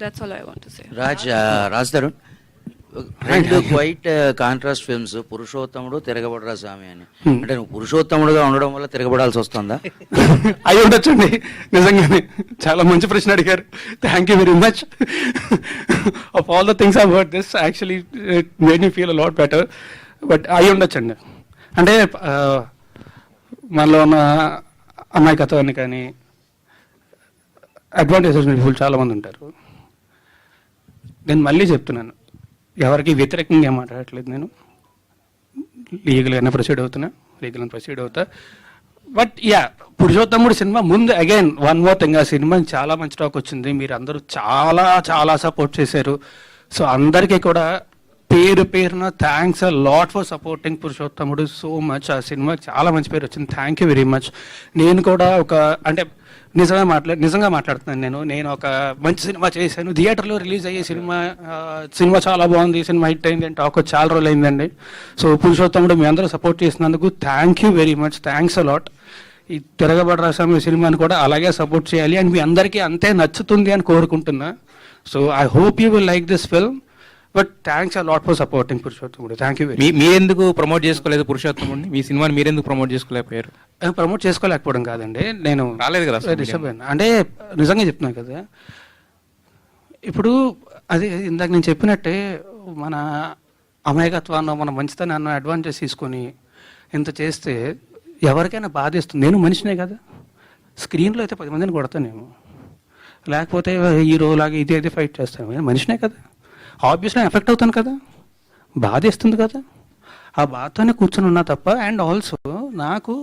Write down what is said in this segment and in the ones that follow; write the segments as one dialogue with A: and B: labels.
A: That's all I want to say.
B: Raj Tarun, రెండు quiet contrast films, పురుషోత్తముడు, తిరగబడరా స్వామి అని. అంటే నువ్వు పురుషోత్తముడుగా ఉండడం వల్ల తిరగబడాల్సి వస్తుందా?
C: అయి ఉండొచ్చండి, నిజంగానే చాలా మంచి ప్రశ్న అడిగారు. Thank you very much. Of all the things I heard this actually it made me feel a lot better. But అయి ఉండొచ్చండి. అంటే మనలో ఉన్న అమాయకత్వాన్ని కానీ అడ్వాంటేజెస్ పీపుల్ చాలామంది ఉంటారు. నేను మళ్ళీ చెప్తున్నాను, ఎవరికి వ్యతిరేకంగా మాట్లాడట్లేదు. నేను లీగల్గానే ప్రొసీడ్ అవుతా. బట్ యా, పురుషోత్తముడు సినిమా ముందు అగైన్ వన్ మోర్ థింగ్, ఆ సినిమా చాలా మంచి టాక్ వచ్చింది. మీరు అందరూ చాలా చాలా సపోర్ట్ చేశారు. సో అందరికీ కూడా పేరు పేరున thanks a lot for supporting పురుషోత్తముడు సో మచ్. ఆ సినిమాకి చాలా మంచి పేరు వచ్చింది. Thank you very much. నేను కూడా అంటే నిజంగా మాట్లాడుతున్నాను. నేను ఒక మంచి సినిమా చేశాను, థియేటర్లో రిలీజ్ అయ్యే సినిమా చాలా బాగుంది, సినిమా హిట్ అయింది అని టాక్ చాలా రోజులు అయిందండి. సో పురుషోత్తముడు మీ అందరూ సపోర్ట్ చేసినందుకు thank you very much. Thanks a lot. ఈ తిరగబడరా స్వామి సినిమాని కూడా అలాగే సపోర్ట్ చేయాలి అండ్ మీ అందరికీ అంతే నచ్చుతుంది అని కోరుకుంటున్నా. So I hope you will like this film. But thanks a lot for supporting Purushothamudu. Thank you.
D: మీరెందుకు ప్రమోట్ చేసుకోలేదు పురుషోత్తముడిని? మీ సినిమాని మీరెందుకు ప్రమోట్ చేసుకోలేకపోయారు?
C: ప్రమోట్ చేసుకోలేకపోవడం కాదండి, నేను
D: రాలేదు కదా,
C: డిస్టర్బ్ అయ్యాను. అంటే నిజంగా చెప్తున్నాను కదా, ఇప్పుడు అది ఇందాక నేను చెప్పినట్టే మన అమాయకత్వాన్ని, మన మంచితనాన్ని అడ్వాంటేజ్ తీసుకొని ఇంత చేస్తే ఎవరికైనా బాధేస్తుంది. నేను మనిషినే కదా, స్క్రీన్లో అయితే 10 మందిని కొడతానేమో, లేకపోతే హీరోలాగా ఇది ఫైట్ చేస్తాను. నేను మనిషినే కదా, ఆబ్వియస్లీ ఎఫెక్ట్ అవుతాను కదా, బాధేస్తుంది కదా. ఆ బాధతోనే కూర్చొని ఉన్నా తప్ప. అండ్ ఆల్సో నాకు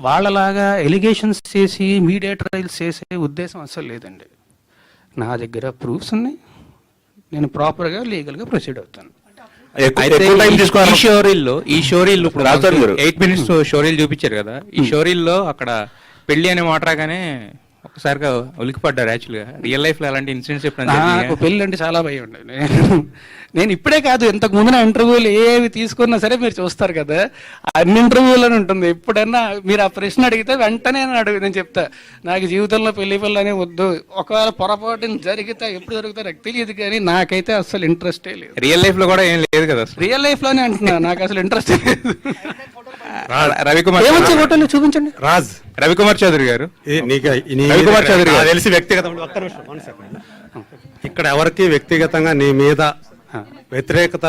C: వాళ్ళలాగా ఎలిగేషన్స్ చేసి మీడియా ట్రయల్స్ చేసే ఉద్దేశం అస్సలు లేదండి. నా దగ్గర ప్రూఫ్స్ ఉన్నాయి, నేను ప్రాపర్గా లీగల్గా ప్రొసీడ్ అవుతాను.
D: ఈ షోరీల్లో 8 minutes షోరీలు చూపించారు కదా, ఈ షోరీల్లో అక్కడ పెళ్లి అనే మాట రాగానే ఒకసారిగా ఉలికిపడ్డారు. యాక్చువల్గా రియల్ లైఫ్ లో అలాంటి ఇన్సిడెంట్స్
C: నాకు పెళ్ళి అంటే చాలా భయం ఉండే. నేను ఇప్పుడే కాదు, ఇంతకు ముందు నా ఇంటర్వ్యూలు ఏవి తీసుకున్నా సరే మీరు చూస్తారు కదా, అన్ని ఇంటర్వ్యూలోనే ఉంటుంది. ఎప్పుడన్నా మీరు ఆ ప్రశ్న అడిగితే వెంటనే నేను చెప్తా, నాకు జీవితంలో పెళ్లి అనే వద్దు. ఒకవేళ పొరపాటున జరిగితే ఎప్పుడు జరుగుతా నాకు తెలియదు, కానీ నాకైతే అసలు ఇంట్రెస్టే లేదు.
D: రియల్ లైఫ్ లో కూడా ఏం లేదు కదా,
C: రియల్ లైఫ్ లోనే అంటున్నా, నాకు అసలు ఇంట్రెస్ట్ లేదు.
D: రవికుమార్
C: ఫోటోలు చూపించండి.
D: రవికుమార్ చౌదరి గారు,
E: రవికుమార్ చౌదరి గారు తెలిసి వ్యక్తిగతంగా ఇక్కడ ఎవరికి వ్యక్తిగతంగా నీ మీద వ్యతిరేకత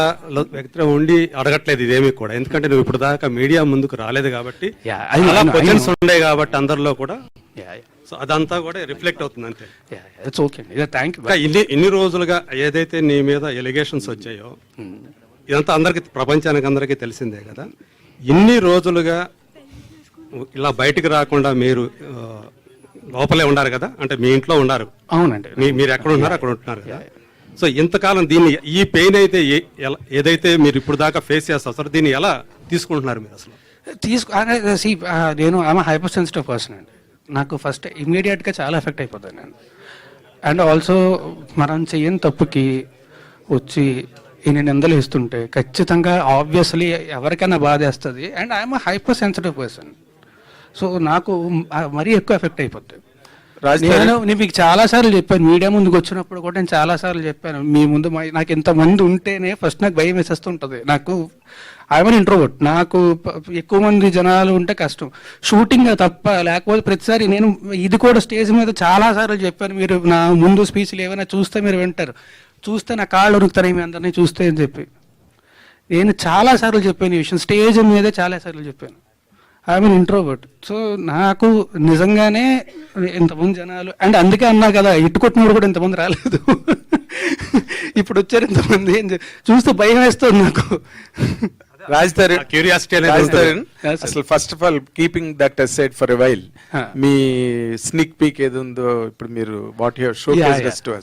E: ఉండి అడగట్లేదు ఇదేమీ కూడా. ఎందుకంటే నువ్వు ఇప్పుడు దాకా మీడియా ముందుకు రాలేదు కాబట్టి, క్వశ్చన్స్ ఉండే కాబట్టి అందరిలో కూడా, సో అదంతా కూడా రిఫ్లెక్ట్ అవుతుంది అంతే. ఇన్ని రోజులుగా ఏదైతే నీ మీద ఎలిగేషన్స్ వచ్చాయో ఇదంతా అందరికి, ప్రపంచానికి అందరికీ తెలిసిందే కదా. ఇన్ని రోజులుగా ఇలా బయటకు రాకుండా మీరు లోపలే ఉన్నారు కదా, అంటే మీ ఇంట్లో ఉన్నారు.
C: అవునండి,
E: మీరు ఎక్కడ ఉన్నారు అక్కడ ఉంటున్నారు కదా. సో ఇంతకాలం దీన్ని, ఈ పెయిన్ అయితే ఏదైతే మీరు ఇప్పుడు దాకా ఫేస్ చేస్తారు సార్, దీన్ని ఎలా తీసుకుంటున్నారు మీరు అసలు?
C: నేను హైపర్ సెన్సిటివ్ పర్సన్ అండి. నాకు ఫస్ట్ ఇమ్మీడియట్గా చాలా ఎఫెక్ట్ అయిపోతాను నేను. అండ్ ఆల్సో మనం చెయ్యని తప్పుకి వచ్చి ఇన్ని నిందలు ఇస్తుంటే ఖచ్చితంగా ఆబ్వియస్లీ ఎవరికైనా బాధేస్తుంది. And I'm hyper sensitive person. So నాకు మరీ ఎక్కువ ఎఫెక్ట్ అయిపోతుంది. నేను మీకు చాలాసార్లు చెప్పాను, మీడియా ముందుకు వచ్చినప్పుడు కూడా నేను చాలాసార్లు చెప్పాను, మీ ముందు నాకు ఇంతమంది ఉంటేనే ఫస్ట్ నాకు భయం వేసేస్తుంటుంది. నాకు ఐఎమ్ ఇంట్రోవర్ట్, నాకు ఎక్కువ మంది జనాలు ఉంటే కష్టం. షూటింగ్ తప్ప, లేకపోతే ప్రతిసారి నేను ఇది కూడా స్టేజ్ మీద చాలాసార్లు చెప్పాను, మీరు నా ముందు స్పీచ్లు ఏమైనా చూస్తే మీరు వింటారు, చూస్తే నా కాళ్ళు ఉరుకుతాయి మీ అందరినీ చూస్తే అని చెప్పి నేను చాలాసార్లు చెప్పాను ఈ విషయం. స్టేజ్ మీదే చాలాసార్లు చెప్పాను, ఐఎమ్ ఇంట్రోవర్ట్. సో నాకు నిజంగానే ఇంతమంది జనాలు, అండ్ అందుకే అన్నా కదా ఇట్టుకొట్టినప్పుడు కూడా ఇంతమంది రాలేదు, ఇప్పుడు వచ్చారు ఇంతమంది. చూస్తే భయం వేస్తుంది నాకు.
F: రాజ్ తరుణ్, అసలు first of all keeping that aside for a while, me స్నిక్ peak ఏది ఉందో ఇప్పుడు మీరు వాట్ యువర్ షో